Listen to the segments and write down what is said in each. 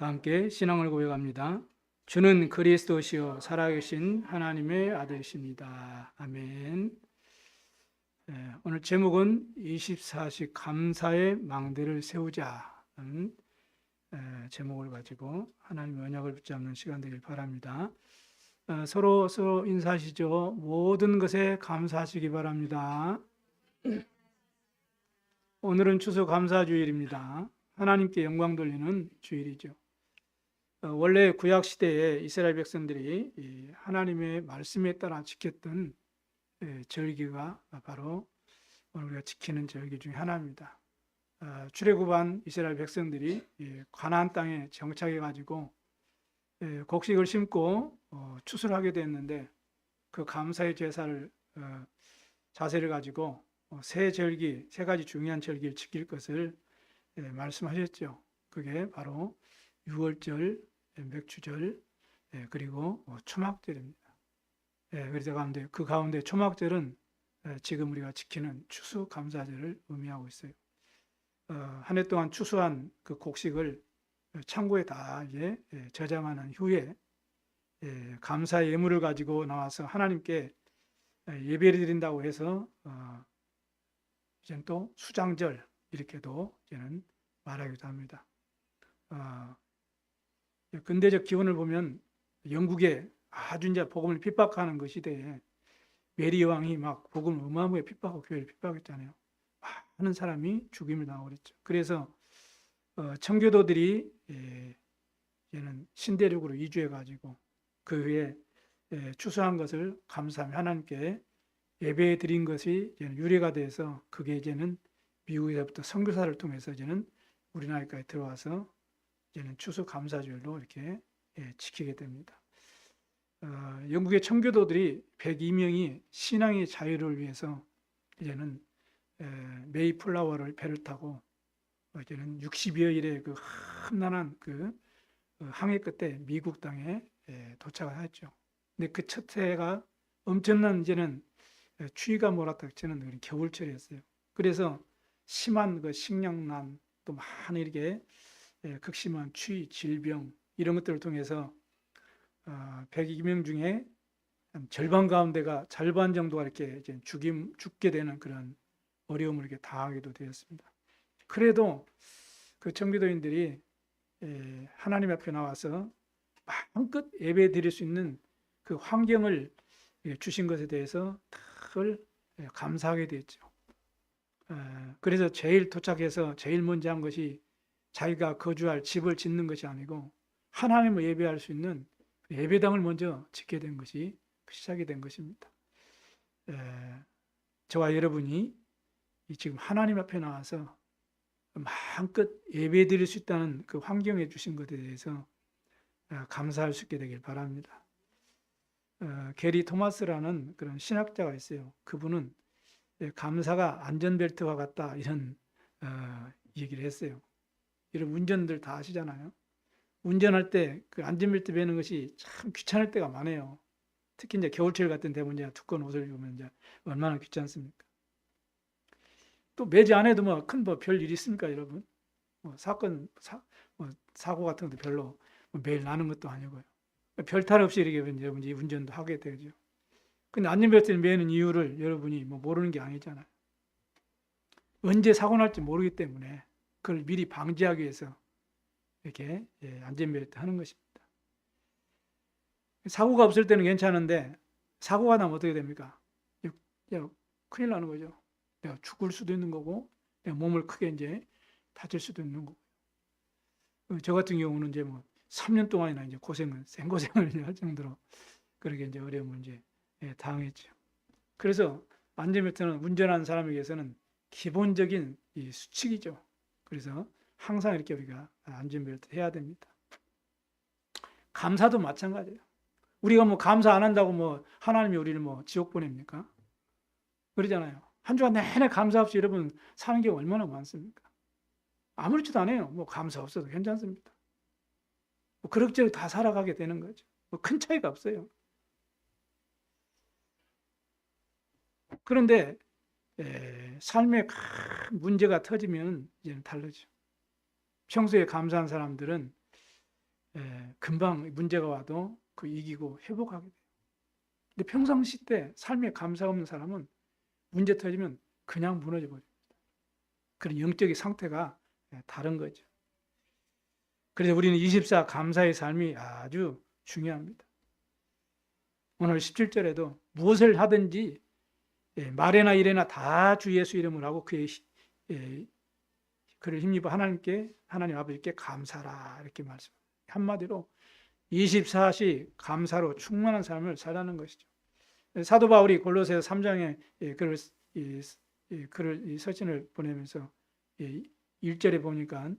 다 함께 신앙을 고백합니다. 주는 그리스도시요 살아계신 하나님의 아들이십니다. 아멘. 오늘 제목은 24시 감사의 망대를 세우자는 제목을 가지고 하나님의 언약을 붙잡는 시간 되길 바랍니다. 서로 인사하시죠. 모든 것에 감사하시기 바랍니다. 오늘은 추수감사주일입니다. 하나님께 영광 돌리는 주일이죠. 원래 구약 시대에 이스라엘 백성들이 하나님의 말씀에 따라 지켰던 절기가 바로 오늘 우리가 지키는 절기 중에 하나입니다. 출애굽한 이스라엘 백성들이 가나안 땅에 정착해 가지고 곡식을 심고 추수를 하게 됐는데, 그 감사의 제사를 자세를 가지고 세 가지 중요한 절기를 지킬 것을 말씀하셨죠. 그게 바로 유월절, 맥주절, 그리고 초막절입니다. 그래서 그 가운데 초막절은 지금 우리가 지키는 추수감사절을 의미하고 있어요. 한 해 동안 추수한 그 곡식을 창고에 다 이제 저장하는 후에 감사의 예물을 가지고 나와서 하나님께 예배를 드린다고 해서 이제는 또 수장절 이렇게도 이제는 말하기도 합니다. 근대적 기원을 보면 영국에 아주 이제 복음을 핍박하는 그 시대에 메리 여왕이 막 복음을 어마어마하게 핍박하고 교회를 핍박했잖아요. 많은 사람이 죽임을 당하고 그랬죠. 그래서 청교도들이 이제는 신대륙으로 이주해 가지고 그 후에 추수한 것을 감사하며 하나님께 예배 드린 것이 이제는 유래가 돼서, 그게 이제는 미국에서부터 선교사를 통해서 이제는 우리나라까지 들어와서 이제는 추수감사절로 이렇게 지키게 됩니다. 영국의 청교도들이 102명이 신앙의 자유를 위해서 이제는 메이플라워를 배를 타고 이제는 60여일의 그 험난한 그 항해 끝에 미국 땅에 도착을 했죠. 근데 그 첫 해가 엄청난 이제는 추위가 몰아닥치는 그런 겨울철이었어요. 그래서 심한 그 식량난, 또 많은 이렇게 극심한 추위, 질병 이런 것들을 통해서 102명 중에 한 절반 정도가 이렇게 이제 죽게 되는 그런 어려움을 이렇게 당하기도 되었습니다. 그래도 그 청교도인들이 하나님 앞에 나와서 마음껏 예배 드릴 수 있는 그 환경을 주신 것에 대해서 늘 감사하게 되었죠. 그래서 제일 도착해서 제일 먼저 한 것이 자기가 거주할 집을 짓는 것이 아니고 하나님을 예배할 수 있는 예배당을 먼저 짓게 된 것이 시작이 된 것입니다. 저와 여러분이 지금 하나님 앞에 나와서 마음껏 예배 드릴 수 있다는 그 환경에 주신 것에 대해서 감사할 수 있게 되길 바랍니다. 게리 토마스라는 그런 신학자가 있어요. 그분은 감사가 안전벨트와 같다, 이런 얘기를 했어요. 여러분 운전들 다 아시잖아요. 운전할 때 그 안전벨트 매는 것이 참 귀찮을 때가 많아요. 특히 이제 겨울철 같은 데 보면 두꺼운 옷을 입으면 이제 얼마나 귀찮습니까? 또 매지 않아도 뭐 큰 별 일이 있습니까, 여러분? 사고 같은 것도 별로 매일 나는 것도 아니고요. 별탈 없이 이렇게 여러분이 운전도 하게 되죠. 근데 안전벨트를 매는 이유를 여러분이 뭐 모르는 게 아니잖아요. 언제 사고 날지 모르기 때문에 그걸 미리 방지하기 위해서 이렇게 안전벨트 하는 것입니다. 사고가 없을 때는 괜찮은데 사고가 나면 어떻게 됩니까? 큰일 나는 거죠. 내가 죽을 수도 있는 거고, 내 몸을 크게 이제 다칠 수도 있는 거고. 저 같은 경우는 이제 뭐 3년 동안이나 이제 생고생을 할 정도로 그렇게 이제 어려움을 이제 당했죠. 그래서 안전벨트는 운전하는 사람에게서는 기본적인 이 수칙이죠. 그래서 항상 이렇게 우리가 안전벨트 해야 됩니다. 감사도 마찬가지예요. 우리가 뭐 감사 안 한다고 뭐 하나님이 우리를 뭐 지옥 보냅니까? 그러잖아요. 한 주간 내내 감사 없이 여러분 사는 게 얼마나 많습니까? 아무렇지도 않아요. 뭐 감사 없어도 괜찮습니다. 뭐 그럭저럭 다 살아가게 되는 거죠. 뭐 큰 차이가 없어요. 그런데 삶에 큰 문제가 터지면 이제는 다르죠. 평소에 감사한 사람들은 금방 문제가 와도 그 이기고 회복하게 돼요. 근데 평상시 때 삶에 감사가 없는 사람은 문제 터지면 그냥 무너져 버립니다. 그런 영적인 상태가 다른 거죠. 그래서 우리는 24 감사의 삶이 아주 중요합니다. 오늘 17절에도 무엇을 하든지 말에나 일에나 다 주 예수 이름을 하고 그의 그를 힘입어 하나님 아버지께 감사라 이렇게 말씀합니다. 한마디로 24시 감사로 충만한 삶을 살라는 것이죠. 사도 바울이 골로새서 3장에 글을 서신을 보내면서 1절에 보니까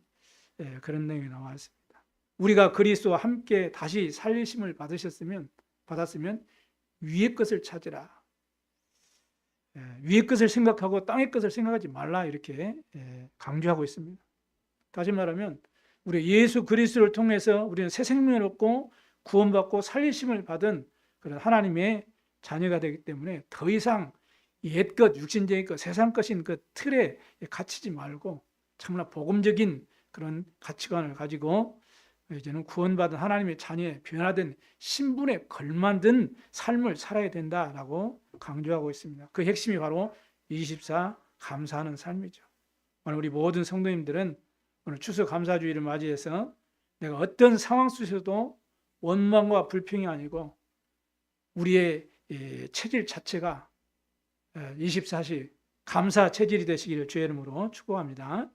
그런 내용이 나와 있습니다. 우리가 그리스도와 함께 다시 살리심을 받았으면 위의 것을 찾으라. 위의 것을 생각하고 땅의 것을 생각하지 말라 이렇게 강조하고 있습니다. 다시 말하면 우리 예수 그리스도를 통해서 우리는 새 생명을 얻고 구원받고 살리심을 받은 그런 하나님의 자녀가 되기 때문에 더 이상 옛것, 육신적인 것, 세상 것인 그 틀에 갇히지 말고 참나 복음적인 그런 가치관을 가지고 이제는 구원받은 하나님의 자녀에 변화된 신분에 걸맞은 삶을 살아야 된다라고 강조하고 있습니다. 그 핵심이 바로 24 감사하는 삶이죠. 오늘 우리 모든 성도님들은 오늘 추수 감사주의를 맞이해서 내가 어떤 상황 속에서도 원망과 불평이 아니고 우리의 체질 자체가 24시 감사 체질이 되시기를 주의 이름으로 축복합니다.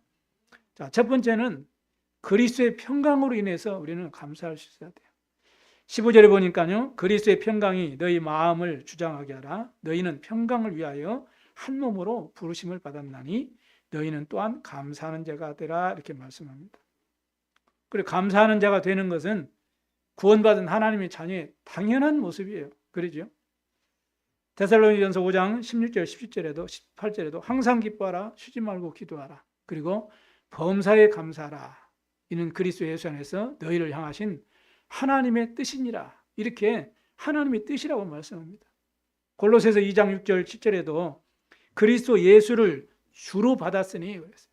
자, 첫 번째는 그리스도의 평강으로 인해서 우리는 감사할 수 있어야 돼요. 15절에 보니까요. 그리스도의 평강이 너희 마음을 주장하게 하라. 너희는 평강을 위하여 한 몸으로 부르심을 받았나니 너희는 또한 감사하는 자가 되라 이렇게 말씀합니다. 그리고 감사하는 자가 되는 것은 구원받은 하나님의 자녀의 당연한 모습이에요. 그러죠? 데살로니가전서 5장 16절, 17절에도 18절에도 항상 기뻐하라, 쉬지 말고 기도하라. 그리고 범사에 감사하라. 이는 그리스도 예수 안에서 너희를 향하신 하나님의 뜻이니라. 이렇게 하나님의 뜻이라고 말씀합니다. 골로새서 2장 6절, 7절에도 그리스도 예수를 주로 받았으니 그랬어요.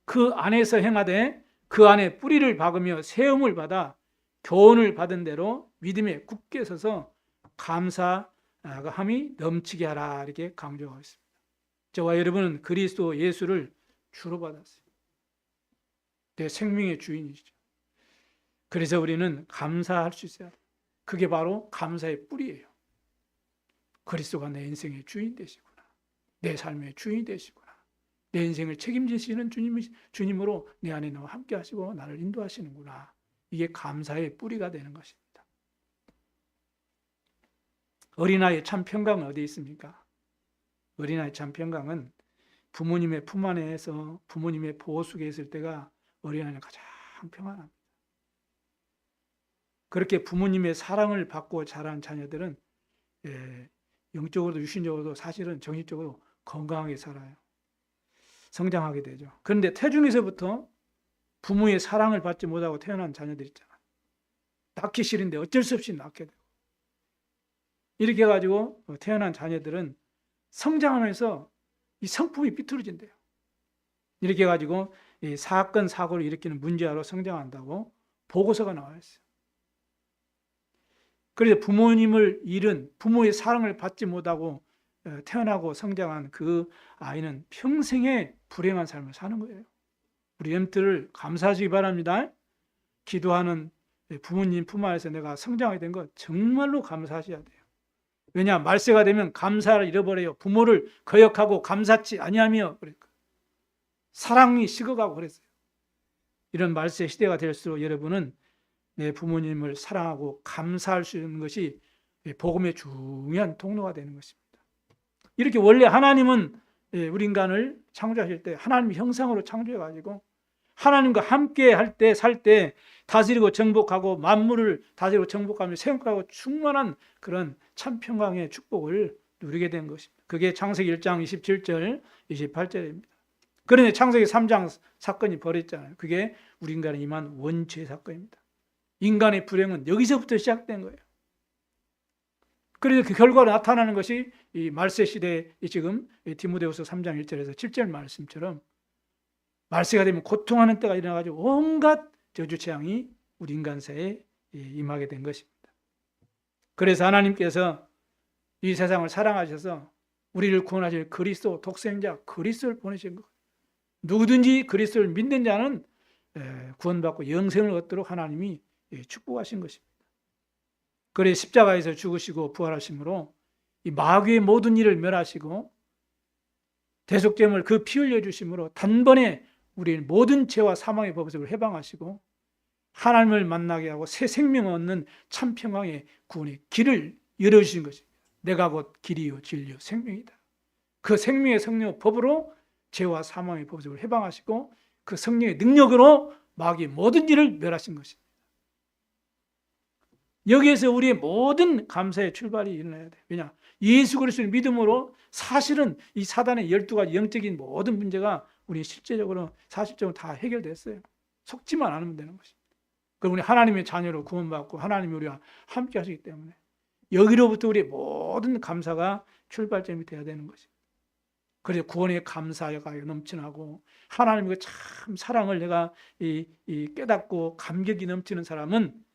그 안에서 행하되 그 안에 뿌리를 박으며 세움을 받아 교훈을 받은 대로 믿음에 굳게 서서 감사함이 넘치게 하라 이렇게 강조하고 있습니다. 저와 여러분은 그리스도 예수를 주로 받았어요. 내 생명의 주인이시죠. 그래서 우리는 감사할 수 있어야 돼요. 그게 바로 감사의 뿌리예요. 그리스도가 내 인생의 주인 되시구나. 내 삶의 주인 되시구나. 내 인생을 책임지시는 주님으로 내 안에 나와 함께 하시고 나를 인도하시는구나. 이게 감사의 뿌리가 되는 것입니다. 어린아이의 참 평강은 어디에 있습니까? 어린아이의 참 평강은 부모님의 품 안에서 부모님의 보호 속에 있을 때가 어린아이는 가장 평안합니다. 그렇게 부모님의 사랑을 받고 자란 자녀들은 영적으로도 육신적으로도 사실은 정신적으로 건강하게 살아요. 성장하게 되죠. 그런데 태중에서부터 부모의 사랑을 받지 못하고 태어난 자녀들 있잖아요. 낳기 싫은데 어쩔 수 없이 낳게 되고 이렇게 해가지고 태어난 자녀들은 성장하면서 이 성품이 삐뚤어진대요. 이렇게 해가지고 이 사건 사고를 일으키는 문제아로 성장한다고 보고서가 나와 있어요. 그래서 부모님을 잃은 부모의 사랑을 받지 못하고 태어나고 성장한 그 아이는 평생에 불행한 삶을 사는 거예요. 우리 엠트를 감사하시기 바랍니다. 기도하는 부모님 품 안에서 내가 성장하게 된 것 정말로 감사하셔야 돼요. 왜냐 말세가 되면 감사를 잃어버려요. 부모를 거역하고 감사치 아니하며 그러니까 사랑이 식어가고 그랬어요. 이런 말세 시대가 될수록 여러분은 내 부모님을 사랑하고 감사할 수 있는 것이 복음의 중요한 통로가 되는 것입니다. 이렇게 원래 하나님은 우리 인간을 창조하실 때 하나님 형상으로 창조해가지고 하나님과 함께 할 때, 살 때 다스리고 정복하고 만물을 다스리고 정복하며 생각하고 충만한 그런 참 평강의 축복을 누리게 된 것입니다. 그게 창세기 1장 27절, 28절입니다. 그런데 창세기 3장 사건이 벌어졌잖아요. 그게 우리 인간에 임한 원죄 사건입니다. 인간의 불행은 여기서부터 시작된 거예요. 그래서 그 결과로 나타나는 것이 이 말세 시대에 지금 디모데후서 3장 1절에서 7절 말씀처럼 말세가 되면 고통하는 때가 일어나가지고 온갖 저주 재앙이 우리 인간사에 임하게 된 것입니다. 그래서 하나님께서 이 세상을 사랑하셔서 우리를 구원하실 그리스도 독생자 그리스도를 보내신 것. 누구든지 그리스도를 믿는 자는 구원받고 영생을 얻도록 하나님이 축복하신 것입니다. 그래 십자가에서 죽으시고 부활하심으로 이 마귀의 모든 일을 멸하시고 대속됨을 그 피 흘려 주심으로 단번에 우리의 모든 죄와 사망의 법에서 해방하시고 하나님을 만나게 하고 새 생명을 얻는 참 평강의 구원의 길을 열어주신 것입니다. 내가 곧 길이요 진리요 생명이다. 그 생명의 성령 법으로 죄와 사망의 법에서 해방하시고 그 성령의 능력으로 마귀의 모든 일을 멸하신 것입니다. 여기에서 우리의 모든 감사의 출발이 일어나야 돼요. 왜냐? 예수 그리스도를 믿음으로 사실은 이 사단의 12가지 영적인 모든 문제가 우리 실제적으로 사실적으로 다 해결됐어요. 속지만 않으면 되는 것입니다. 그럼 우리 하나님의 자녀로 구원받고 하나님이 우리와 함께 하시기 때문에 여기로부터 우리의 모든 감사가 출발점이 되어야 되는 것입니다. 그래서 구원의 감사가 넘쳐나고 하나님의 참 사랑을 내가 깨닫고 감격이 넘치는 사람은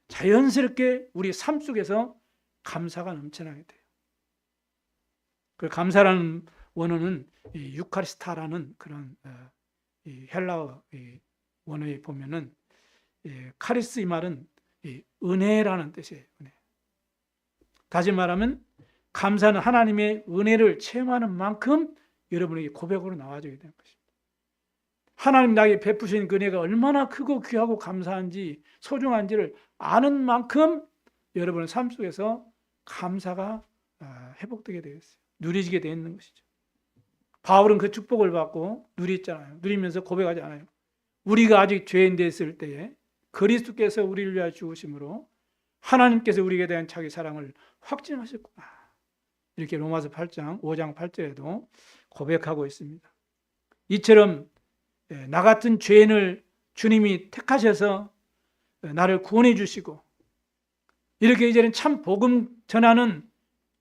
자연스럽게 우리 삶 속에서 감사가 넘쳐나게 돼요. 그 감사라는 원어는 유카리스타라는 그런 헬라어 원어에 보면은 카리스 이 말은 은혜라는 뜻이에요. 은혜. 다시 말하면 감사는 하나님의 은혜를 체험하는 만큼 여러분에게 고백으로 나와줘야 되는 것입니다. 하나님 나에게 베푸신 그 은혜가 얼마나 크고 귀하고 감사한지 소중한지를 아는 만큼 여러분의 삶 속에서 감사가 회복되게 되었어요. 누리지게 되어 있는 것이죠. 바울은 그 축복을 받고 누렸잖아요. 누리면서 고백하지 않아요. 우리가 아직 죄인 됐을 때에 그리스도께서 우리를 위하여 죽으심으로 하나님께서 우리에게 대한 자기 사랑을 확증하셨구나. 이렇게 로마서 8장 5장 8절에도 고백하고 있습니다. 이처럼 나 같은 죄인을 주님이 택하셔서 나를 구원해 주시고 이렇게 이제는 참 복음 전하는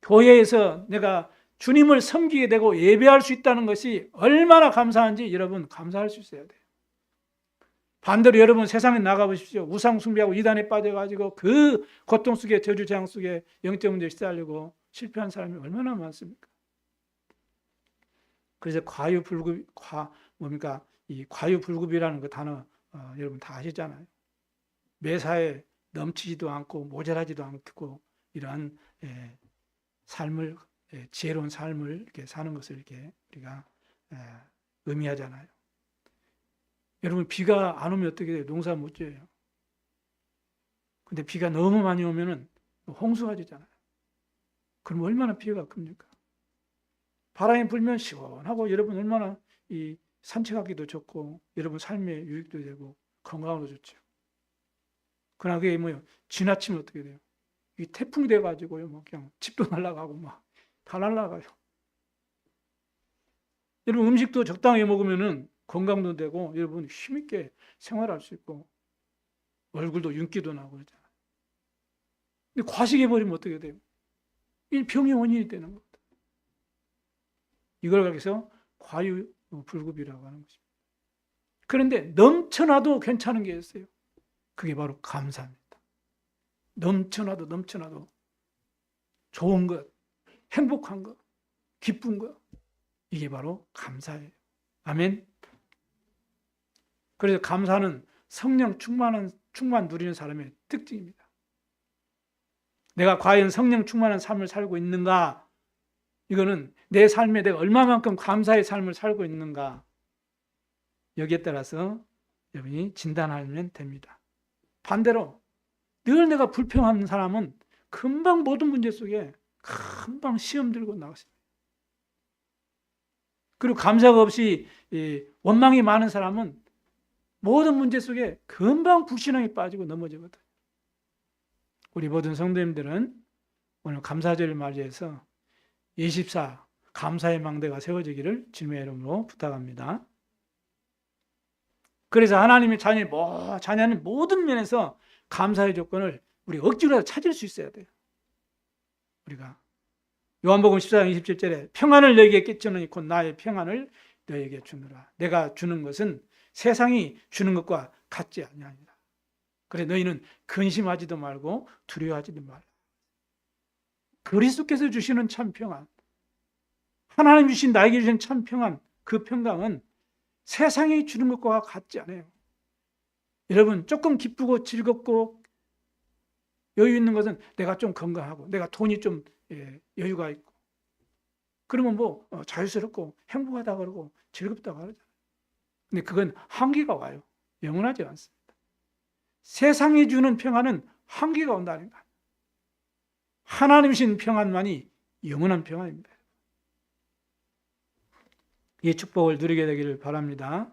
교회에서 내가 주님을 섬기게 되고 예배할 수 있다는 것이 얼마나 감사한지 여러분 감사할 수 있어야 돼요. 반대로 여러분 세상에 나가보십시오. 우상 숭배하고 이단에 빠져가지고 그 고통 속에 저주재앙 속에 영적 문제에 시달리고 실패한 사람이 얼마나 많습니까? 그래서 이 과유불급이라는 그 단어 여러분 다 아시잖아요. 매사에 넘치지도 않고 모자라지도 않고 이러한 삶을 지혜로운 삶을 이렇게 사는 것을 이렇게 우리가 의미하잖아요. 여러분 비가 안 오면 어떻게 돼요? 농사 못 지어요. 근데 비가 너무 많이 오면은 홍수가 되잖아요. 그럼 얼마나 피해가 큽니까? 바람이 불면 시원하고 여러분 얼마나 이 산책하기도 좋고 여러분 삶의 유익도 되고 건강으로 좋죠. 그러나 그게 뭐요? 지나치면 어떻게 돼요? 이 태풍이 돼가지고요, 뭐 그냥 집도 날아가고 막 다 날아가요. 여러분 음식도 적당히 먹으면은 건강도 되고 여러분 힘있게 생활할 수 있고 얼굴도 윤기도 나고 그러잖아요. 근데 과식해버리면 어떻게 돼요? 이 병의 원인이 되는 겁니다. 이걸 그래서 과유불급이라고 하는 것입니다. 그런데 넘쳐나도 괜찮은 게 있어요. 그게 바로 감사입니다. 넘쳐나도 좋은 것, 행복한 것, 기쁜 것, 이게 바로 감사예요. 아멘. 그래서 감사는 성령 충만 누리는 사람의 특징입니다. 내가 과연 성령 충만한 삶을 살고 있는가? 이거는 내 삶에 내가 얼마만큼 감사의 삶을 살고 있는가? 여기에 따라서 여러분이 진단하면 됩니다. 반대로 늘 내가 불평하는 사람은 금방 모든 문제 속에 금방 시험 들고 나갔습니다. 그리고 감사가 없이 원망이 많은 사람은 모든 문제 속에 금방 불신앙에 빠지고 넘어지거든요. 우리 모든 성도님들은 오늘 감사절을 맞이해서 24 감사의 망대가 세워지기를 주님의 이름으로 부탁합니다. 그래서 하나님의 자녀는 모든 면에서 감사의 조건을 우리 억지로 찾을 수 있어야 돼요. 우리가 요한복음 14장 27절에 평안을 너에게 끼치노니 곧 나의 평안을 너에게 주노라. 내가 주는 것은 세상이 주는 것과 같지 아니하니라. 그래 너희는 근심하지도 말고 두려워하지도 말라. 그리스도께서 주시는 참 평안, 하나님 주신 나에게 주신 참 평안, 그 평강은 세상이 주는 것과 같지 않아요. 여러분 조금 기쁘고 즐겁고 여유 있는 것은 내가 좀 건강하고 내가 돈이 좀 여유가 있고 그러면 뭐 자유스럽고 행복하다 그러고 즐겁다 그러잖아요. 근데 그건 한계가 와요. 영원하지 않습니다. 세상이 주는 평안은 한계가 온다는 거예요. 하나님 주신 평안만이 영원한 평안입니다. 이 축복을 누리게 되기를 바랍니다.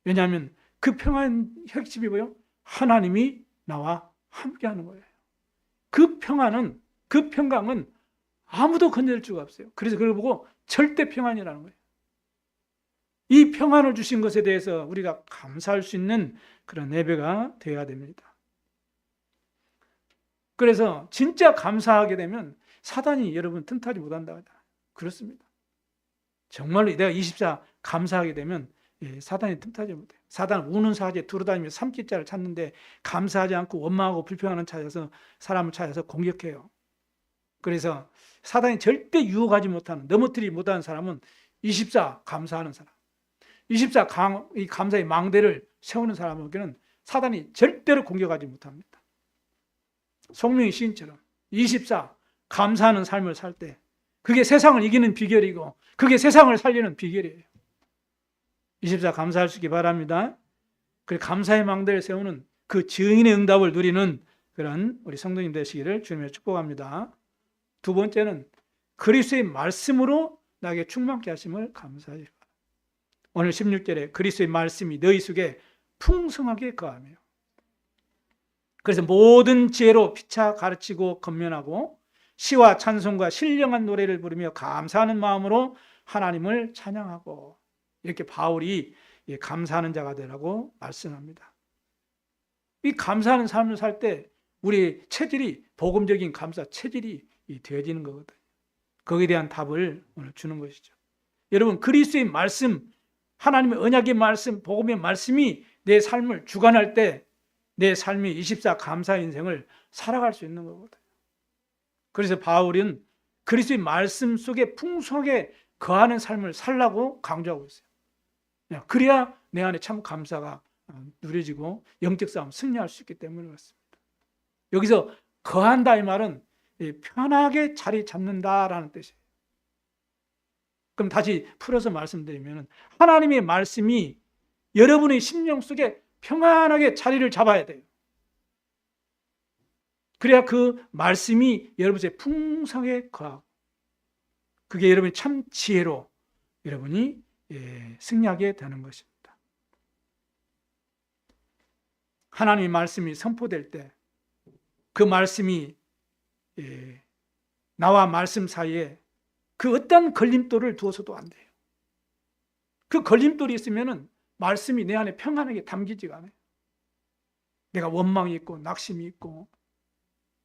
왜냐하면 그 평안 핵심이 뭐예요? 하나님이 나와 함께하는 거예요. 그 평안은, 그 평강은 아무도 건드릴 수가 없어요. 그래서 그걸 보고 절대 평안이라는 거예요. 이 평안을 주신 것에 대해서 우리가 감사할 수 있는 그런 예배가 되어야 됩니다. 그래서 진짜 감사하게 되면 사단이 여러분 틈타지 못한다. 그렇습니다. 정말로 내가 24 감사하게 되면 사단이 틈타지 못해요. 사단은 우는 사지에 두루다니며 삼키자를 찾는데 감사하지 않고 원망하고 불평하는 찾아서 사람을 찾아서 공격해요. 그래서 사단이 절대 유혹하지 못하는, 넘어뜨리지 못하는 사람은 24 감사하는 사람, 24 이 감사의 망대를 세우는 사람에게는 사단이 절대로 공격하지 못합니다. 송명의 시인처럼 24 감사하는 삶을 살 때 그게 세상을 이기는 비결이고 그게 세상을 살리는 비결이에요. 24 감사할 수 있기 바랍니다. 그 감사의 망대를 세우는 그 증인의 응답을 누리는 그런 우리 성도님 되시기를 주님의 축복합니다. 두 번째는 그리스도의 말씀으로 나에게 충만케 하심을 감사하시기 바랍니다. 오늘 16절에 그리스도의 말씀이 너희 속에 풍성하게 거하며 그래서 모든 지혜로 피차 가르치고 권면하고 시와 찬송과 신령한 노래를 부르며 감사하는 마음으로 하나님을 찬양하고 이렇게 바울이 감사하는 자가 되라고 말씀합니다. 이 감사하는 삶을 살 때 우리 체질이 복음적인 감사 체질이 되어지는 거거든요. 거기에 대한 답을 오늘 주는 것이죠. 여러분 그리스도의 말씀, 하나님의 언약의 말씀, 복음의 말씀이 내 삶을 주관할 때 내 삶이 24 감사 인생을 살아갈 수 있는 거거든요. 그래서 바울은 그리스도의 말씀 속에 풍성하게 거하는 삶을 살라고 강조하고 있어요. 그래야 내 안에 참 감사가 누려지고 영적 싸움 승리할 수 있기 때문에 그렇습니다. 여기서 거한다 이 말은 편하게 자리 잡는다라는 뜻이에요. 그럼 다시 풀어서 말씀드리면 하나님의 말씀이 여러분의 심령 속에 평안하게 자리를 잡아야 돼요. 그래야 그 말씀이 여러분 속에 풍성하게 거하고 그게 여러분이 참 지혜로 여러분이 승리하게 되는 것입니다. 하나님의 말씀이 선포될 때 그 말씀이 나와 말씀 사이에 그 어떤 걸림돌을 두어서도 안 돼요. 그 걸림돌이 있으면은 말씀이 내 안에 평안하게 담기지가 않아요. 내가 원망이 있고 낙심이 있고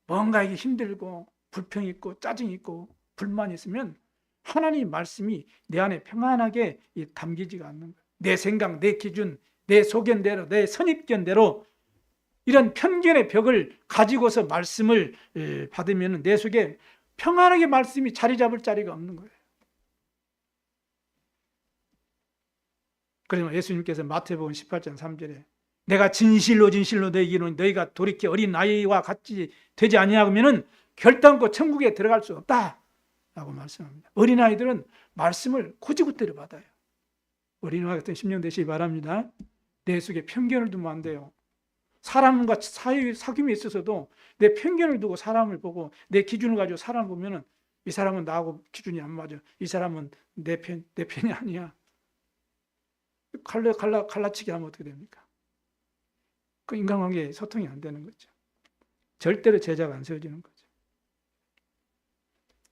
뭔가 이게 힘들고 불평이 있고 짜증이 있고 불만이 있으면 하나님의 말씀이 내 안에 평안하게 담기지가 않는 거예요. 내 생각, 내 기준, 내 소견대로, 내 선입견대로 이런 편견의 벽을 가지고서 말씀을 받으면 내 속에 평안하게 말씀이 자리 잡을 자리가 없는 거예요. 그래서 예수님께서 마태복음 18장 3절에 내가 진실로 진실로 너희에게 이르노니 너희가 돌이켜 어린 아이와 같이 되지 아니하면은 결단코 천국에 들어갈 수 없다라고 말씀합니다. 어린아이들은 말씀을 고지고대로 받아요. 어린아이 같은 심령 되시기 바랍니다. 내 속에 편견을 두면 안 돼요. 사람과 사귐에 있어서도 내 편견을 두고 사람을 보고 내 기준을 가지고 사람을 보면은 이 사람은 나하고 기준이 안 맞아. 이 사람은 내 편이 아니야. 갈라치기 하면 어떻게 됩니까? 그 인간관계에 소통이 안 되는 거죠. 절대로 제자가 안 세워지는 거죠.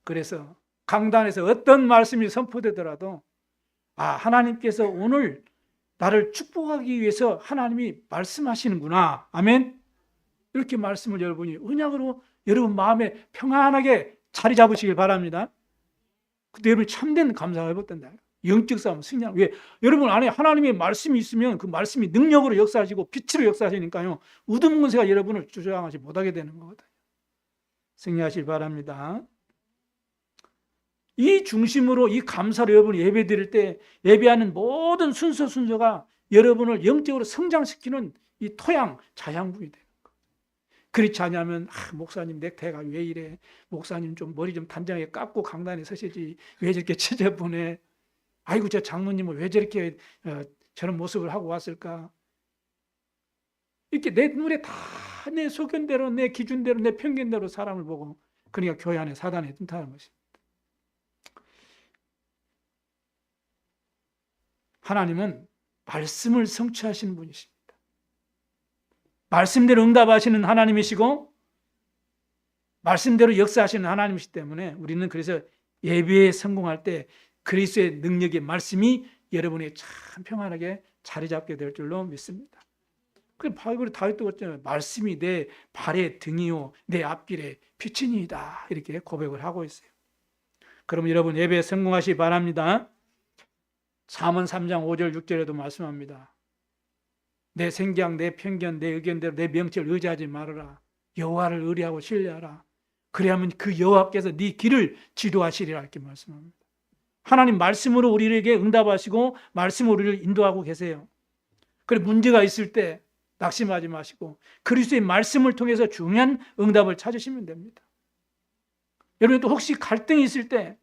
그래서 강단에서 어떤 말씀이 선포되더라도 하나님께서 오늘 나를 축복하기 위해서 하나님이 말씀하시는구나. 아멘. 이렇게 말씀을 여러분이 언약으로 여러분 마음에 평안하게 자리 잡으시길 바랍니다. 그때 여러분이 참된 감사가 해볼 텐데 영적 싸움 승리하는. 왜? 여러분 안에 하나님의 말씀이 있으면 그 말씀이 능력으로 역사하시고 빛으로 역사하시니까요. 우두문 권세가 여러분을 주저항하지 못하게 되는 거거든요. 승리하시기 바랍니다. 이 중심으로 이 감사로 여러분이 예배 드릴 때 예배하는 모든 순서가 여러분을 영적으로 성장시키는 이 토양, 자양분이 되는 거예요. 그렇지 않으면 목사님 넥타이가 왜 이래? 목사님 좀 머리 좀 단정하게 깎고 강단에 서시지 왜 저렇게 지저분해? 아이고 저 장로님은 왜 저렇게 저런 모습을 하고 왔을까? 이렇게 내 눈에 다 내 소견대로 내 기준대로 내 편견대로 사람을 보고 그러니까 교회 안에 사단이 든다는 것입니다. 하나님은 말씀을 성취하시는 분이십니다. 말씀대로 응답하시는 하나님이시고 말씀대로 역사하시는 하나님이시기 때문에 우리는 그래서 예배에 성공할 때 그리스도의 능력의 말씀이 여러분이 참 평안하게 자리 잡게 될 줄로 믿습니다. 그 바이블에 다윗도 그랬잖아요. 말씀이 내 발의 등이요 내 앞길에 빛이니이다 이렇게 고백을 하고 있어요. 그럼 여러분 예배에 성공하시기 바랍니다. 잠언 3장 5절 6절에도 말씀합니다. 내 생각, 내 편견, 내 의견대로 내 명철을 의지하지 말아라. 여호와를 의뢰하고 신뢰하라. 그래야만 그 여호와께서 네 길을 지도하시리라 이렇게 말씀합니다. 하나님 말씀으로 우리에게 응답하시고 말씀으로 우리를 인도하고 계세요. 그래 문제가 있을 때 낙심하지 마시고 그리스도의 말씀을 통해서 중요한 응답을 찾으시면 됩니다. 여러분 또 혹시 갈등이 있을 때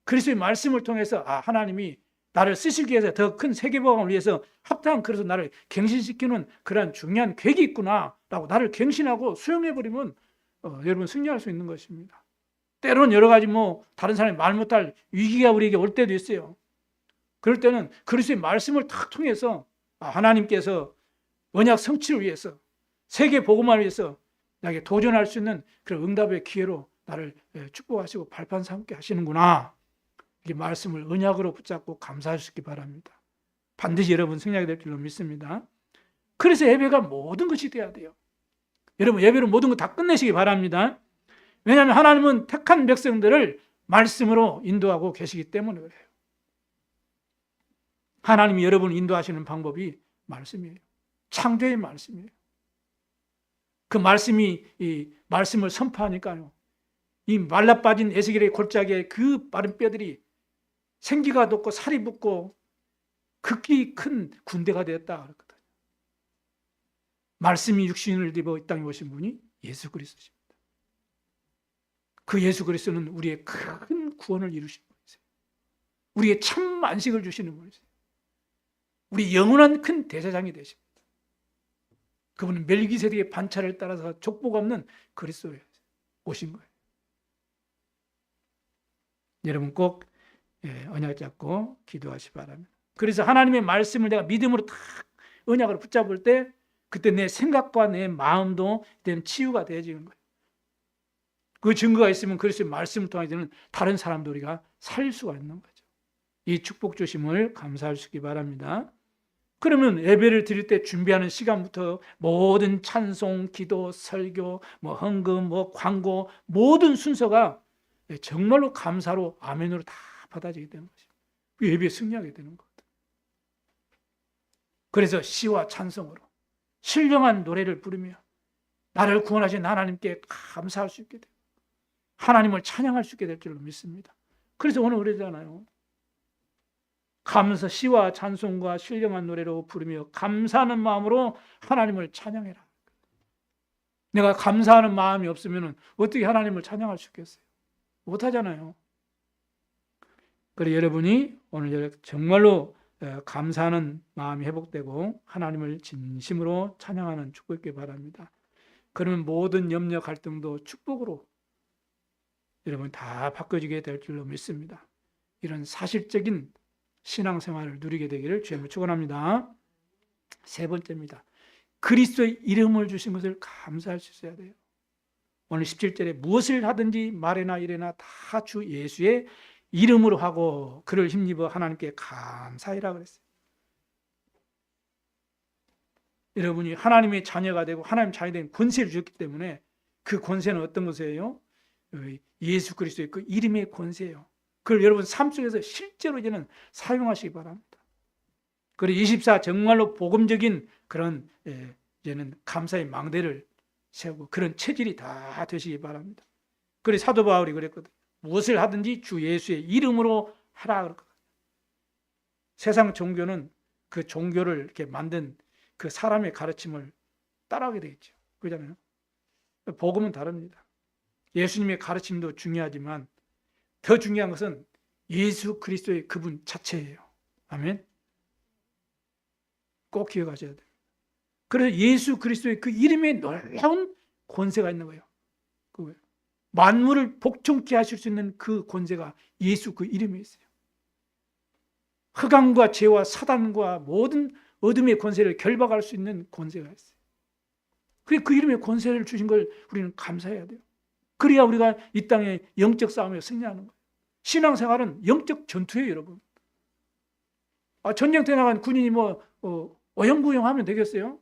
그리스도의 말씀을 통해서 하나님이 나를 쓰시기 위해서 더 큰 세계복음을 위해서 합당한 그래서 나를 갱신시키는 그런 중요한 계획이 있구나라고 나를 갱신하고 수용해버리면 여러분 승리할 수 있는 것입니다. 때로는 여러 가지 다른 사람이 말 못할 위기가 우리에게 올 때도 있어요. 그럴 때는 그리스도의 말씀을 탁 통해서 하나님께서 언약 성취를 위해서 세계 복음을 위해서 나에게 도전할 수 있는 그런 응답의 기회로 나를 축복하시고 발판 삼게 하시는구나. 이 말씀을 언약으로 붙잡고 감사할 수 있기 바랍니다. 반드시 여러분 승리하게 될 줄로 믿습니다. 그래서 예배가 모든 것이 돼야 돼요. 여러분 예배로 모든 것 다 끝내시기 바랍니다. 왜냐하면 하나님은 택한 백성들을 말씀으로 인도하고 계시기 때문에 그래요. 하나님이 여러분을 인도하시는 방법이 말씀이에요. 창조의 말씀이에요. 그 말씀이 이 말씀을 선포하니까요. 이 말라빠진 에스겔의 골짜기에 그 마른 뼈들이 생기가 돋고 살이 붙고 극히 큰 군대가 되었다 그랬거든요. 말씀이 육신을 입어 이 땅에 오신 분이 예수 그리스도십니다. 그 예수 그리스도는 우리의 큰 구원을 이루시는 분이세요. 우리의 참 안식을 주시는 분이세요. 우리 영원한 큰 대제사장이 되십니다. 그분은 멜기세덱의 반차를 따라서 족보가 없는 그리스도에 오신 거예요. 여러분 꼭 언약 잡고 기도하시기 바랍니다. 그래서 하나님의 말씀을 내가 믿음으로 딱 언약으로 붙잡을 때 그때 내 생각과 내 마음도 그때는 치유가 되어지는 거예요. 그 증거가 있으면 그리스도의 말씀을 통해서는 다른 사람도 우리가 살릴 수가 있는 거죠. 이 축복 주심을 감사하시기 바랍니다. 그러면 예배를 드릴 때 준비하는 시간부터 모든 찬송, 기도, 설교, 헌금, 광고 모든 순서가 정말로 감사로 아멘으로 다 받아지게 되는 것입니다. 예배에 승리하게 되는 거거든요. 그래서 시와 찬송으로 신령한 노래를 부르며 나를 구원하신 하나님께 감사할 수 있게 돼요. 하나님을 찬양할 수 있게 될 줄로 믿습니다. 그래서 오늘 그러잖아요. 감사 시와 찬송과 신령한 노래로 부르며 감사하는 마음으로 하나님을 찬양해라. 내가 감사하는 마음이 없으면 어떻게 하나님을 찬양할 수 있겠어요? 못하잖아요. 그래 여러분이 오늘 정말로 감사하는 마음이 회복되고 하나님을 진심으로 찬양하는 축복이 바랍니다. 그러면 모든 염려 갈등도 축복으로 여러분 다 바꿔지게 될 줄로 믿습니다. 이런 사실적인 신앙생활을 누리게 되기를 주님을 축원합니다. 세 번째입니다. 그리스도의 이름을 주신 것을 감사할 수 있어야 돼요. 오늘 17절에 무엇을 하든지 말이나 이래나 다 주 예수의 이름으로 하고 그를 힘입어 하나님께 감사하라 그랬어요. 여러분이 하나님의 자녀가 되고 하나님 자녀가 된 권세를 주셨기 때문에 그 권세는 어떤 것이에요? 예수 그리스도의 그 이름의 권세예요. 그걸 여러분 삶 속에서 실제로 이제는 사용하시기 바랍니다. 그리고 24 정말로 복음적인 그런 이제는 감사의 망대를 세우고 그런 체질이 다 되시기 바랍니다. 그래서 사도 바울이 그랬거든요. 무엇을 하든지 주 예수의 이름으로 하라 그랬거든요. 세상 종교는 그 종교를 이렇게 만든 그 사람의 가르침을 따라하게 되겠죠. 그러잖아요. 복음은 다릅니다. 예수님의 가르침도 중요하지만 더 중요한 것은 예수 그리스도의 그분 자체예요. 아멘. 꼭 기억하셔야 돼요. 그래서 예수 그리스도의 그 이름에 놀라운 권세가 있는 거예요. 그거예요. 만물을 복종케 하실 수 있는 그 권세가 예수 그 이름에 있어요. 흑암과 죄와 사단과 모든 어둠의 권세를 결박할 수 있는 권세가 있어요. 그 이름의 권세를 주신 걸 우리는 감사해야 돼요. 그래야 우리가 이 땅에 영적 싸움에 승리하는 거예요. 신앙생활은 영적 전투예요, 여러분. 전쟁터에 나간 군인이 어영부영하면 되겠어요?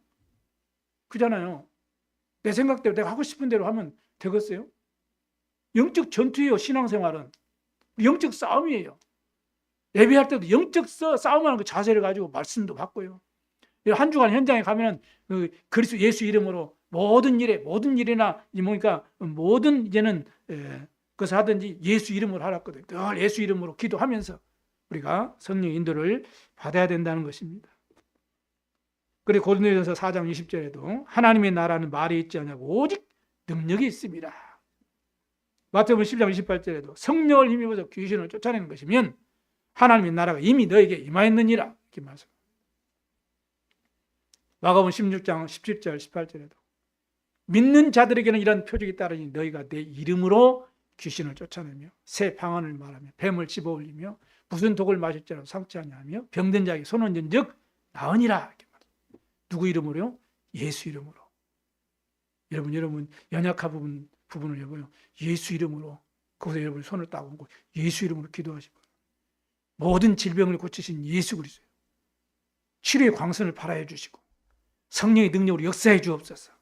그잖아요. 내 생각대로 내가 하고 싶은 대로 하면 되겠어요? 영적 전투예요, 신앙생활은. 영적 싸움이에요. 예배할 때도 영적 싸움하는 그 자세를 가지고 말씀도 받고요. 한 주간 현장에 가면 그리스도 예수 이름으로 모든 일이나 뭡니까 모든 이제는 그것을 하든지 예수 이름으로 하라거든요. 늘 예수 이름으로 기도하면서 우리가 성령 인도를 받아야 된다는 것입니다. 그리고 고린도전서 4장 20절에도 하나님의 나라는 말이 있지 않냐고 오직 능력이 있습니다. 마태복음 10장 28절에도 성령을 힘입어서 귀신을 쫓아내는 것이면 하나님의 나라가 이미 너에게 임하였느니라 이렇게 말씀합니다. 마가복음 16장 17절 18절에도 믿는 자들에게는 이런 표적이 따르니 너희가 내 이름으로 귀신을 쫓아내며 새 방언을 말하며 뱀을 집어올리며 무슨 독을 마실지라도 상치 아니하며 병든 자에게 손 얹은 즉 나으니라 이렇게 말합니다. 누구 이름으로요? 예수 이름으로. 여러분 연약한 부분을 여보요 예수 이름으로 거기서 여러분 손을 딱 얹고 예수 이름으로 기도하시고 모든 질병을 고치신 예수 그리스도 치료의 광선을 발하여 주시고 성령의 능력으로 역사해 주옵소서.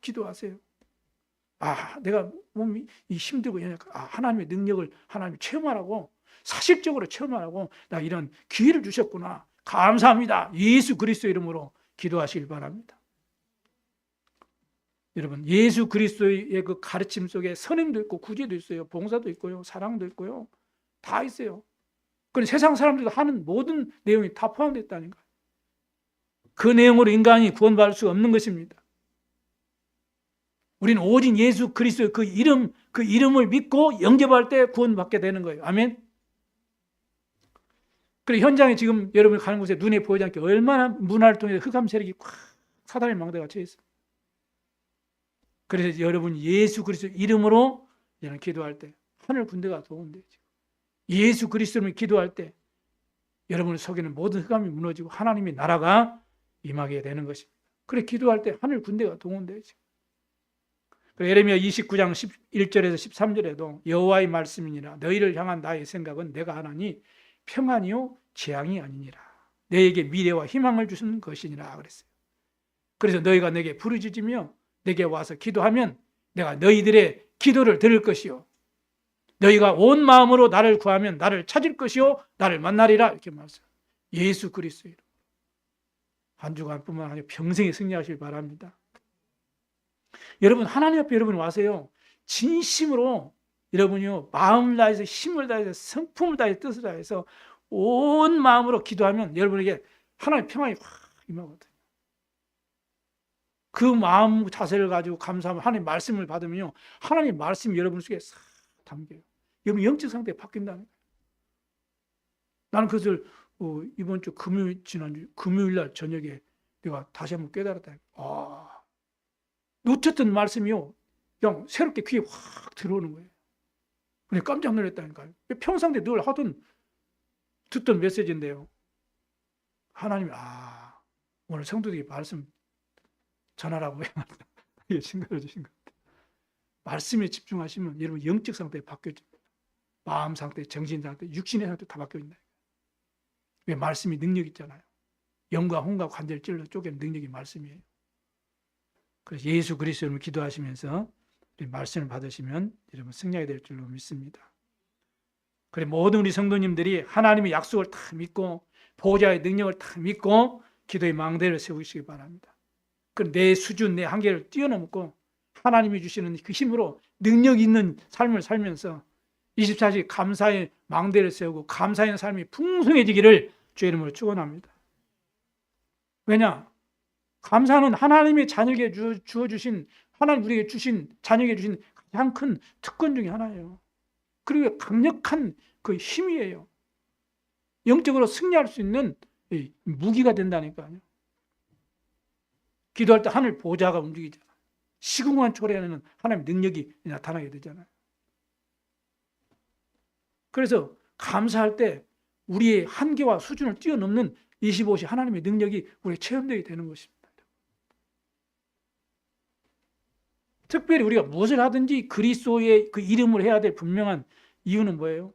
기도하세요. 내가 몸이 힘들고 연약하고 하나님의 능력을 하나님이 체험하라고 사실적으로 체험하라고 나 이런 기회를 주셨구나. 감사합니다. 예수 그리스도 이름으로 기도하시길 바랍니다. 여러분 예수 그리스도의 그 가르침 속에 선행도 있고 구제도 있어요. 봉사도 있고요. 사랑도 있고요. 다 있어요. 그런데 세상 사람들도 하는 모든 내용이 다 포함되어 있다는 거예요. 그 내용으로 인간이 구원받을 수 없는 것입니다. 우리는 오직 예수 그리스도의 그 이름을 믿고 영접할 때 구원받게 되는 거예요. 아멘. 그리고 현장에 지금 여러분이 가는 곳에 눈에 보이지 않게 얼마나 문화를 통해 흑암 세력이 꽉 사단의 망대가 쳐 있어요. 그래서 여러분 예수 그리스도 이름으로 기도할 때 하늘 군대가 도운대요. 예수 그리스도를 기도할 때 여러분을 속이는 모든 흑암이 무너지고 하나님의 나라가 임하게 되는 것입니다. 그래 기도할 때 하늘 군대가 동원돼요. 예레미야 29장 11절에서 13절에도 여호와의 말씀이니라 너희를 향한 나의 생각은 내가 하나니 평안이요 재앙이 아니니라 너에게 미래와 희망을 주시는 것이니라 그랬어요. 그래서 너희가 내게 부르짖으며 내게 와서 기도하면 내가 너희들의 기도를 들을 것이요 너희가 온 마음으로 나를 구하면 나를 찾을 것이요 나를 만나리라 이렇게 말했어요. 예수 그리스도 이름 한 주간뿐만 아니라 평생에 승리하시길 바랍니다. 여러분 하나님 앞에 여러분 와서요 진심으로 여러분이요 마음을 다해서 힘을 다해서 성품을 다해서 뜻을 다해서 온 마음으로 기도하면 여러분에게 하나님의 평안이 확 임하거든요. 그 마음 자세를 가지고 감사하면 하나님의 말씀을 받으면요 하나님의 말씀이 여러분 속에 싹 담겨요. 여러분 영적 상태가 바뀐다는 거예요. 나는 그것을 이번 주 지난주 금요일 날 저녁에 내가 다시 한번 깨달았다. 놓쳤던 말씀이요 그냥 새롭게 귀에 확 들어오는 거예요. 그냥 깜짝 놀랐다니까요. 평상시에 늘 듣던 메시지인데요. 하나님이 오늘 성도들에게 말씀 전하라고 신가를 주신 것 같아요. 말씀에 집중하시면 여러분 영적 상태에 바뀌어집니다. 마음 상태, 정신 상태, 육신의 상태 다 바뀌어진다. 왜 말씀이 능력 있잖아요. 영과 혼과 관절 찔러 쪼개는 능력이 말씀이에요. 그래서 예수 그리스도를 기도하시면서 말씀을 받으시면 여러분 승리하게 될 줄로 믿습니다. 그래 모든 우리 성도님들이 하나님의 약속을 다 믿고 보호자의 능력을 다 믿고 기도의 망대를 세우시기 바랍니다. 그 내 수준, 내 한계를 뛰어넘고 하나님이 주시는 그 힘으로 능력 있는 삶을 살면서 24시 감사의 망대를 세우고 감사의 삶이 풍성해지기를 주의 이름으로 축원합니다. 왜냐? 감사는 하나님의 자녀에게 주어주신, 하나님 우리에게 주신, 자녀에게 주신 가장 큰 특권 중에 하나예요. 그리고 강력한 그 힘이에요. 영적으로 승리할 수 있는 무기가 된다니까요. 기도할 때 하늘 보좌가 움직이잖아요. 시궁한 초래하는 하나님의 능력이 나타나게 되잖아요. 그래서 감사할 때 우리의 한계와 수준을 뛰어넘는 25시 하나님의 능력이 우리에 체험되게 되는 것입니다. 특별히 우리가 무엇을 하든지 그리스도의 그 이름을 해야 될 분명한 이유는 뭐예요?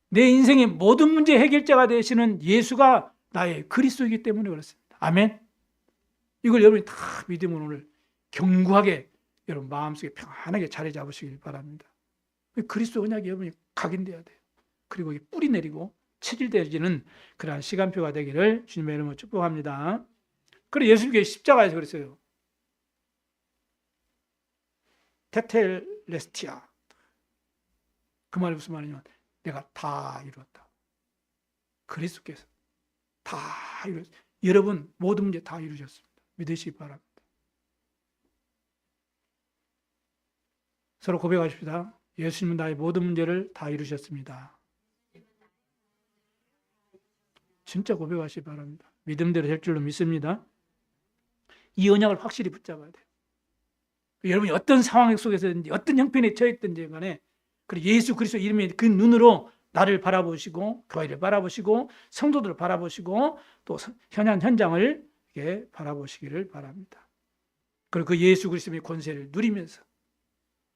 내 인생의 모든 문제 해결자가 되시는 예수가 나의 그리스도이기 때문에 그렇습니다. 아멘. 이걸 여러분이 다 믿으면 오늘 견고하게 여러분 마음속에 편안하게 자리 잡으시길 바랍니다. 그리스도 언약이 여러분이 각인돼야 돼요. 그리고 뿌리 내리고 체질되어지는 그러한 시간표가 되기를 주님의 이름으로 축복합니다. 그래서 예수님께서 십자가에서 그랬어요. 테텔레스티아. 그 말이 무슨 말이냐면 내가 다 이루었다. 그리스도께서 다 이루었어요. 여러분 모든 문제 다 이루셨습니다. 믿으시기 바랍니다. 서로 고백하십시다. 예수님은 나의 모든 문제를 다 이루셨습니다. 진짜 고백하시기 바랍니다. 믿음대로 될 줄로 믿습니다. 이 언약을 확실히 붙잡아야 돼요. 여러분이 어떤 상황 속에서든지 어떤 형편에 처했든지 간에 예수 그리스도 이름의 그 눈으로 나를 바라보시고 교회를 바라보시고 성도들을 바라보시고 또 현장을 이렇게 바라보시기를 바랍니다. 그리고 그 예수 그리스도의 권세를 누리면서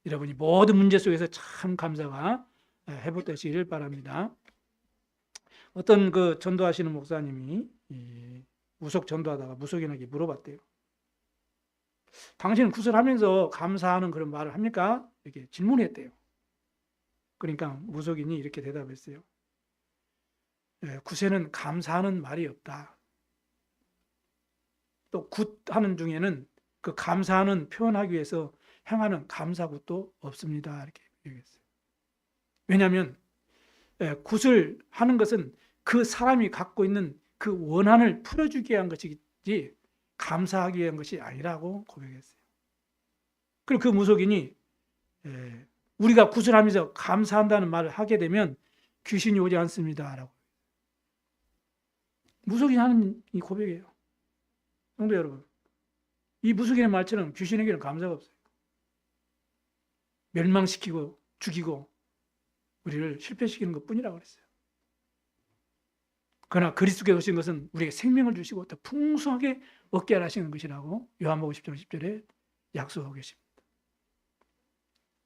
여러분이 모든 문제 속에서 참 감사가 회복되시기를 바랍니다. 어떤 그 전도하시는 목사님이 무속 전도하다가 무속인에게 물어봤대요. 당신은 구슬하면서 감사하는 그런 말을 합니까? 이렇게 질문했대요. 그러니까 무속인이 이렇게 대답했어요. 구세는 감사하는 말이 없다. 또 굿하는 중에는 그 감사하는 표현하기 위해서 행하는 감사굿도 없습니다. 이렇게 얘기했어요. 왜냐하면 굿을 하는 것은 그 사람이 갖고 있는 그 원한을 풀어주기 위한 것이지 감사하기 위한 것이 아니라고 고백했어요. 그리고 그 무속인이 우리가 구슬하면서 감사한다는 말을 하게 되면 귀신이 오지 않습니다. 라고. 무속인이 하는 이 고백이에요. 성도 여러분, 이 무속인의 말처럼 귀신에게는 감사가 없어요. 멸망시키고 죽이고 우리를 실패시키는 것뿐이라고 그랬어요. 그러나 그리스도께 오신 것은 우리에게 생명을 주시고 더 풍성하게 얻게 하시는 것이라고 요한복음 10장 10절에 약속하고 계십니다.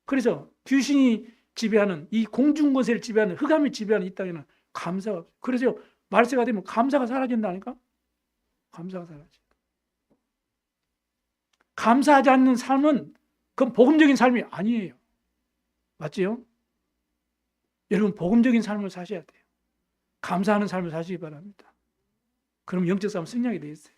그래서 귀신이 지배하는 이 공중권세를 지배하는 흑암이 지배하는 이 땅에는 감사가 없어요. 그래서 말세가 되면 감사가 사라진다니까? 감사가 사라져. 감사하지 않는 삶은 그건 복음적인 삶이 아니에요. 맞지요? 여러분 복음적인 삶을 사셔야 돼요. 감사하는 삶을 사시기 바랍니다. 그럼 영적 싸움 승리하게 되어 있어요.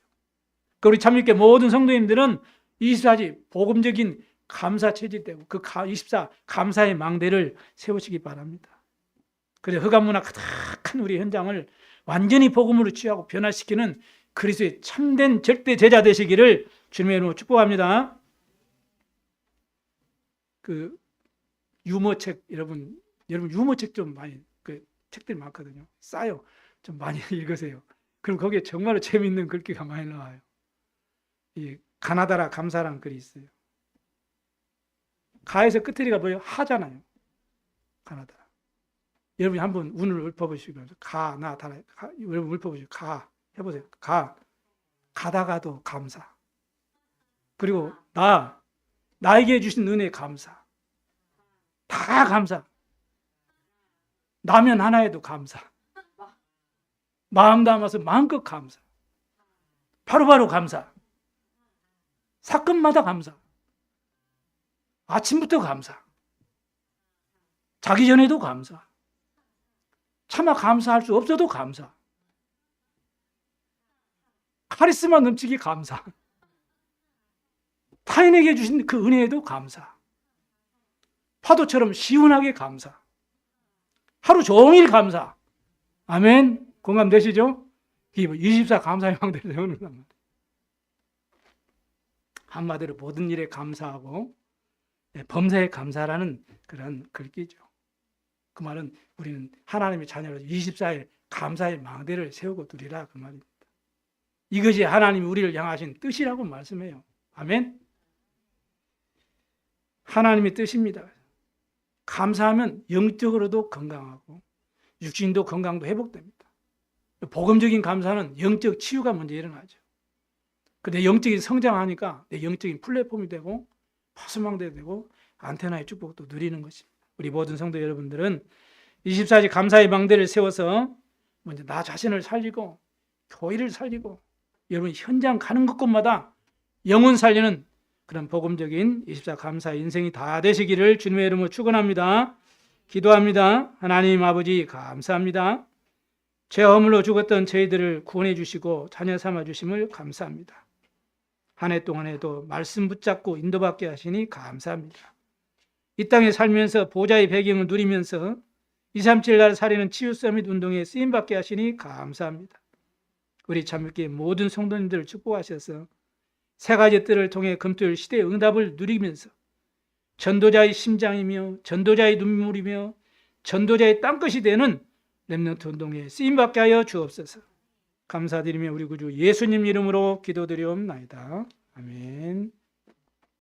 우리 참여교회 모든 성도님들은 24시 복음적인 감사 체질되고 그 24 감사의 망대를 세우시기 바랍니다. 그래서 흑암문화 가득한 우리 현장을 완전히 복음으로 취하고 변화시키는 그리스도의 참된 절대 제자 되시기를 주님의 이름으로 축복합니다. 그 유머책 여러분 유머책 좀 많이 그 책들이 많거든요. 싸요. 좀 많이 읽으세요. 그럼 거기에 정말로 재미있는 글귀가 많이 나와요. 이 가나다라 감사라는 글이 있어요. 가에서 끝에가 뭐예요? 하잖아요. 가나다라. 여러분이 한번 운을 읊어보시고 가나다라 여러분 읊어보시고 가 해보세요. 가다가도 감사. 그리고 나에게 주신 은혜 감사. 다 감사. 라면 하나에도 감사. 마음 담아서 마음껏 감사. 바로바로 감사. 사건마다 감사. 아침부터 감사. 자기 전에도 감사. 차마 감사할 수 없어도 감사. 카리스마 넘치기 감사. 타인에게 주신 그 은혜에도 감사. 파도처럼 시원하게 감사. 하루 종일 감사. 아멘. 공감되시죠? 24 감사의 왕대를 세우는 겁니다. 한마디로 모든 일에 감사하고 범사에 감사라는 그런 글귀죠. 그 말은 우리는 하나님의 자녀로 24일 감사의 망대를 세우고 두리라 그 말입니다. 이것이 하나님이 우리를 향하신 뜻이라고 말씀해요. 아멘. 하나님의 뜻입니다. 감사하면 영적으로도 건강하고 육신도 건강도 회복됩니다. 복음적인 감사는 영적 치유가 먼저 일어나죠. 근데 영적인 성장하니까 내 영적인 플랫폼이 되고 파수망대가 되고 안테나의 축복도 누리는 것입니다. 우리 모든 성도 여러분들은 24시 감사의 망대를 세워서 먼저 나 자신을 살리고 교회를 살리고 여러분 현장 가는 곳곳마다 영혼 살리는 그런 복음적인 24 감사의 인생이 다 되시기를 주님의 이름으로 축원합니다. 기도합니다. 하나님 아버지 감사합니다. 죄 허물로 죽었던 저희들을 구원해 주시고 자녀 삼아 주심을 감사합니다. 한 해 동안에도 말씀 붙잡고 인도받게 하시니 감사합니다. 이 땅에 살면서 보좌의 배경을 누리면서 237날 살리는 치유 서밋 운동에 쓰임받게 하시니 감사합니다. 우리 참교회 모든 성도님들을 축복하셔서 세 가지 뜰을 통해 금토일 시대의 응답을 누리면서 전도자의 심장이며 전도자의 눈물이며 전도자의 땅끝이 되는 렘넌트 운동에 쓰임받게 하여 주옵소서. 감사드리며 우리 구주 예수님 이름으로 기도드리옵나이다. 아멘.